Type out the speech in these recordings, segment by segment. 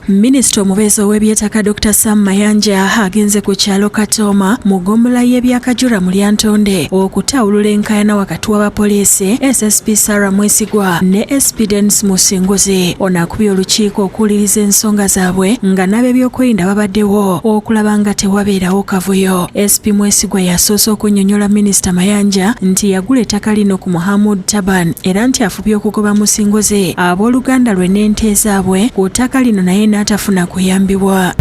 Minisita omubeezi ow'eby'ettaka Dr. Sam Mayanja agenze ku kyalo Katooma mu ggombolola y'ebyakajura mu Lyantonde okutawulula enkaayana wakati w'abapoliisi SSP Sarah Mwesigwa ne SP Dennis Musinguzi. Ono akubye olukiiko okuwuliriza ensonga zaabwe nga n'ab'ebyokwerinda babaddewo okulaba nga tewabeerawo kavuyo. SP Mwesigwa yasoose okunnyonnyola Minisita Mayanja nti yagula ettaka lino ku Muhammad Taban era nti afubye okugoba Musinguzi abooluganda lwe n'ente zaabwe ku ttaka lino naye n'atafuna kuyambibwa.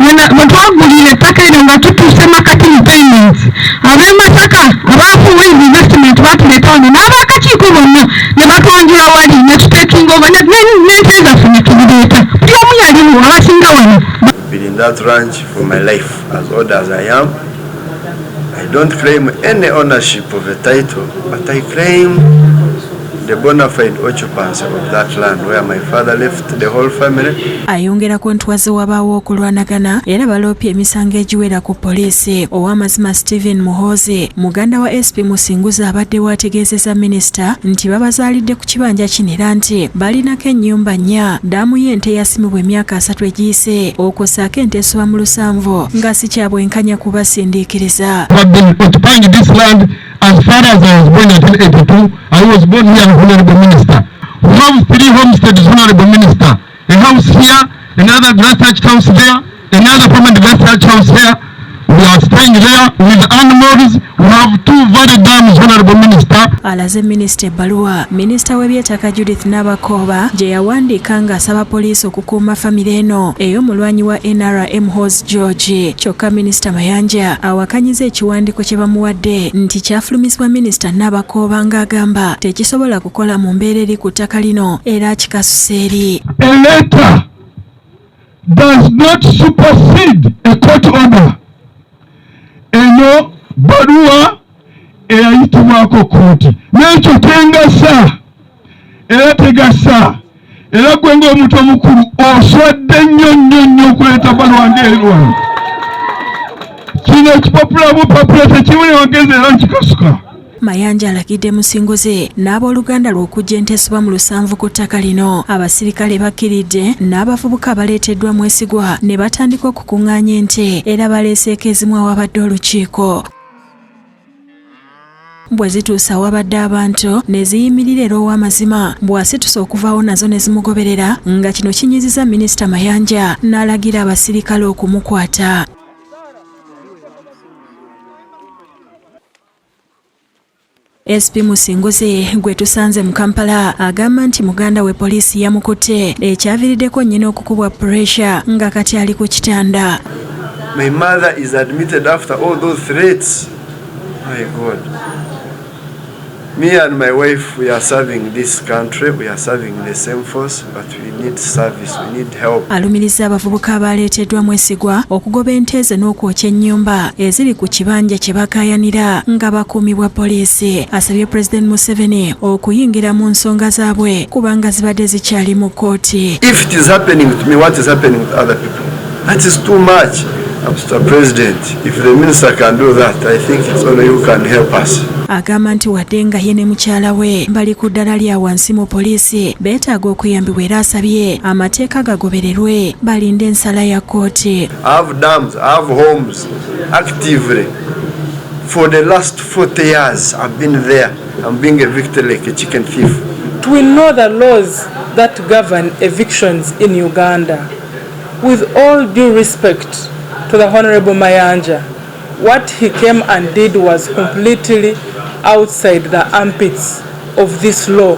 Twagulira ettaka lino nga tutuuse makati mu payments ab'e Masaka abaafuuwa investment batuleeta wano n'ab'akakiiko bonna ne batwanjula wali ne tutekinga over n'ente zaffe ne tubireeta. Buli omu yaliwo abasinga wano. Been in that ranch for my life, as old as I am. I don't claim any ownership of a title, but I claim the bona fide occupancy of that land where my father left the whole family. Ayongerako nti wazze wabaawo okulwanagana era baloopye emisango egiwera ku poliisi. Ow'amazima Stephen Muhoozi muganda wa SP Musinguzi abaddewo ategeezezza minisita nti babazaalidde ku kibanja kino era nti balinako ennyumba nnya, ddaamu y'ente yasimibwa emyaka 3 egiyise okwosaako ente esoba mu 7 nga si kya bwenkanya kubasindiikiriza. As far as I was born in 1982, I was born here, Honorable Minister. We have 3 homesteads, Honorable Minister. A house here, another grass-thatched house there, another permanent grass-thatched house here. We are staying there with animals. We have 2 valid dams, Honorable Minister. Alaze Minisita ebbaluwa Minisita w'eby'ettaka Judith Nabakooba gye yawandiika ng'asaba poliisi okukuuma famire eno ey'omulwanyi wa NRM Hose George. Kyokka Minisita Mayanja awakanyiza ekiwandiiko kye bamuwadde nti kyafulumizibwa Minisita Nabakooba ng'agamba tekisobola kukola mu mbeera eri ku ttaka lino era kikasusse eri. A letter does not supersede a court order. Eno baluwa eyayitibwako kooti n'ekyo tengasa era tegasa era gwe ng'omuntu omukulu oswadde nnyo okuleeta baluwa ng'erwano. Kino ekipapula bupapula tekiwuli wageze era nkikasuka. Mayanja alagidde Musinguzi n'abooluganda lwe okujja ente esoba mu 7 ku ttaka lino. Abasirikale bakkiridde n'abavubuka baleeteddwa Mwesigwa ne batandika okukuŋŋaanya ente era baleeseeko ezimu awabadde olukiiko. Bwe zituusa awabadde abantu ne ziyimirira era ow'amazima bw'asitusa okuvaawo nazo ne zimugoberera nga kino kinyiziza Minisita Mayanja n'alagira abasirikale okumukwata. SP Musinguzi gwe tusanze mu Kampala agamba nti muganda we poliisi yamukutte ekyaviiriddeko nnyina okukubwa pressure nga kati ali ku kitanda. My mother is admitted after all those threats. My God. Me and my wife, we are serving this country, we are serving the same force, but we need service, we need help. Alumiriza abavubuka abaleeteddwa Mwesigwa okugoba ente ze n'okwokya ennyumba eziri ku kibanja kye bakaayanira nga bakuumibwa poliisi. Asabye President Museveni okuyingira mu nsonga zaabwe kubanga zibadde zikyali mu kkooti. If it is happening to me, what is happening to other people? That is too much. Mr. President, if the minister can do that, I think it's only you can help us. Agamba nti wadde nga ye ne mukyala we bali ku ddala lya wansi mu poliisi beetaaga okuyambibwa era asabye amateeka gagobererwe balinde ensala ya kkooti. I have dams, I have homes actively. For the last 40 years I've been there. I'm being evicted like a chicken thief. We know the laws that govern evictions in Uganda. With all due respect to the Honorable Mayanja, what he came and did was completely outside the armpits of this law.